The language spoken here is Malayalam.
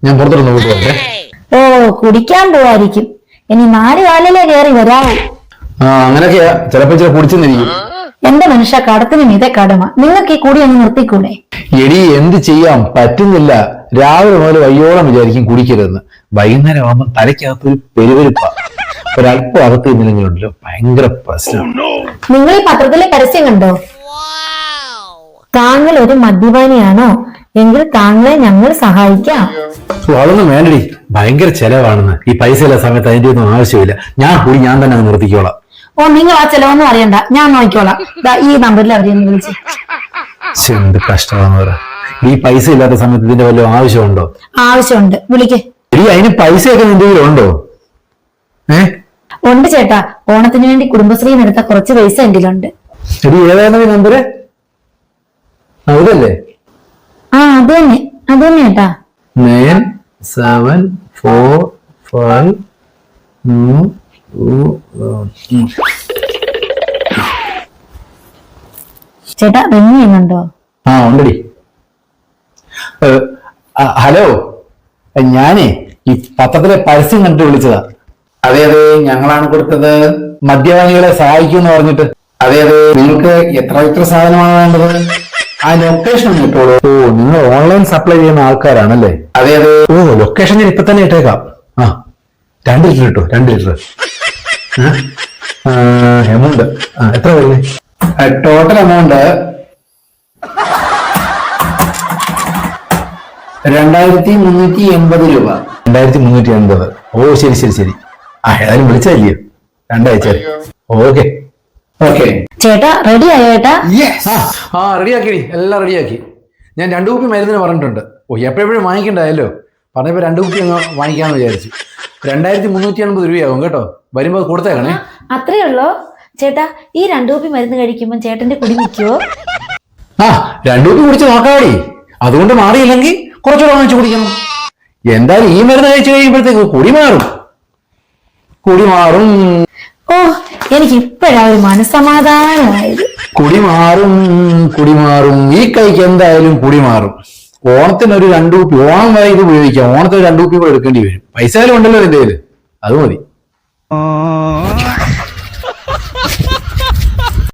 ഞാൻ പുറത്തോട്ട് പോട്ടെ. ഓ കുടിക്കാൻ പോവായിരിക്കും. ഇനി 4 കാലിലേ കയറി വരാവൂ. ആ അങ്ങനെയൊക്കെയാ, ചിലപ്പോ ചില കുടിച്ചെന്നിരിക്കും. എന്റെ മനുഷ്യ കടത്തിന് മീതെ കടമ. നിങ്ങൾക്ക് ഈ കൂടി ഒന്ന് നിർത്തിക്കൂടെ? എടി എന്ത് ചെയ്യാം, പറ്റുന്നില്ല. രാവിലെ മുതൽ വയ്യോളം വിചാരിക്കും കുടിക്കരുതെന്ന്. വൈകുന്നേരം ആവുമ്പോൾ തലയ്ക്കകത്തൊരു പെരുവരുപ്പ. ഒരല്പം അകത്ത് ഇന്നില്ലെങ്കിലുണ്ടല്ലോ ഭയങ്കര പ്രശ്നം. നിങ്ങൾ ഈ പത്രത്തിലെ പരസ്യം കണ്ടോ? താങ്കൾ ഒരു മദ്യപാനിയാണോ എങ്കിൽ താങ്കളെ ഞങ്ങൾ സഹായിക്കാം. അതൊന്നും വേണ്ടടി, ഭയങ്കര ചെലവാണെന്ന്. ഈ പൈസ ഇല്ല സമയത്ത് അതിന്റെ ഒന്നും ആവശ്യമില്ല. ഞാൻ തന്നെ അങ്ങ് നിർത്തിക്കോളാം. ഓ നിങ്ങൾ ആ ചെലവൊന്നും അറിയണ്ട, ഞാൻ നോക്കിക്കോളാം. ഈ നമ്പറിൽ അവരെയൊന്ന് വിളിച്ച്. എന്ത് കഷ്ടമാണെന്ന് പറ. ഈ പൈസ ഇല്ലാത്ത സമയത്ത് ഇതിന്റെ വല്ല ആവശ്യമുണ്ടോ? ആവശ്യമുണ്ട്, വിളിക്കേ. എടി അതിന് പൈസയൊക്കെ നിന്റെ കയ്യിലുണ്ടോ? ഉണ്ട് ചേട്ടാ, ഓണത്തിന് വേണ്ടി കുടുംബശ്രീന്ന് എടുത്ത കുറച്ച് പൈസ എന്റെ ഉണ്ട്. എടി ഏതായിരുന്നു നമ്പര്? അതല്ലേ? ആ അത് തന്നെ ചേട്ടാ. 9745 ചേട്ടാ റിങ് ചെയ്യുന്നുണ്ടോ? ആ ഉണ്ടടി. ഹലോ, ഞാനേ ഈ പത്രത്തിലെ പരസ്യം കണ്ടിട്ട് വിളിച്ചതാ. അതെ അതെ, ഞങ്ങളാണ് കൊടുത്തത്. മദ്യപാനികളെ സഹായിക്കുമെന്ന് പറഞ്ഞിട്ട്. അതെ അതെ, നിങ്ങൾക്ക് എത്ര സാധനമാണ് വേണ്ടത്? ആ ലൊക്കേഷൻ കിട്ടുള്ളൂ. ഓ, നിങ്ങൾ ഓൺലൈൻ സപ്ലൈ ചെയ്യുന്ന ആൾക്കാരാണല്ലേ? അതെ അതെ. ഓ, ലൊക്കേഷൻ ഞാൻ ഇപ്പൊ തന്നെ ഇട്ടേക്കാം. ആ 2 ലിറ്റർ കിട്ടോ? 2 ലിറ്റർ എമൗണ്ട് എത്ര വരുന്നേ? ടോട്ടൽ എമൗണ്ട് 2380 രൂപ. 2380. ഓ ശരി. ഏതായാലും വിളിച്ചല്ലയോ, 2 ആഴ്ച. ഓക്കെ. ചേട്ടാ റെഡി ആയോ ചേട്ടാ? ആ റെഡിയാക്കി, എല്ലാം റെഡിയാക്കി. ഞാൻ 2 കുപ്പി മരുന്നിന് പറഞ്ഞിട്ടുണ്ട്. ഓ എപ്പോഴും വാങ്ങിക്കണ്ടായല്ലോ, പറഞ്ഞപ്പോ 2 കുപ്പി അങ്ങ് വാങ്ങിക്കാന്ന് വിചാരിച്ചു. 2380 രൂപയാകും കേട്ടോ. വരുമ്പോ കൊടുത്തേക്കണേ. അത്രേ ഉള്ളോ ചേട്ടാ? ഈ 2 കുപ്പി മരുന്ന് കഴിക്കുമ്പോ ചേട്ടന്റെ കുടി നിൽക്കുവോ? ആ 2 കുപ്പി കുടിച്ച് നോക്കാടി. അതുകൊണ്ട് മാറിയില്ലെങ്കിൽ കുറച്ചുകൂടെ വാങ്ങിച്ചു കുടിക്കണം. എന്തായാലും ഈ മരുന്ന് കഴിച്ചു കഴിയുമ്പോഴത്തേക്ക് കുടി മാറും. ഓ എനിക്ക് ഇപ്പോഴാ ഒരു മനസ്സമാധാനമായത്. കുടി മാറും. ഈ കൈക്ക് എന്തായാലും കുടി മാറും. ഓണത്തിന് ഒരു 2 കുപ്പി, ഓണം വരെ ഇത് ഉപയോഗിക്കാം. ഓണത്തിന് 2 കുപ്പി കൂടെ എടുക്കേണ്ടി വരും. പൈസ ഉണ്ടല്ലോ എന്റെ കയ്യില്, അത് മതി.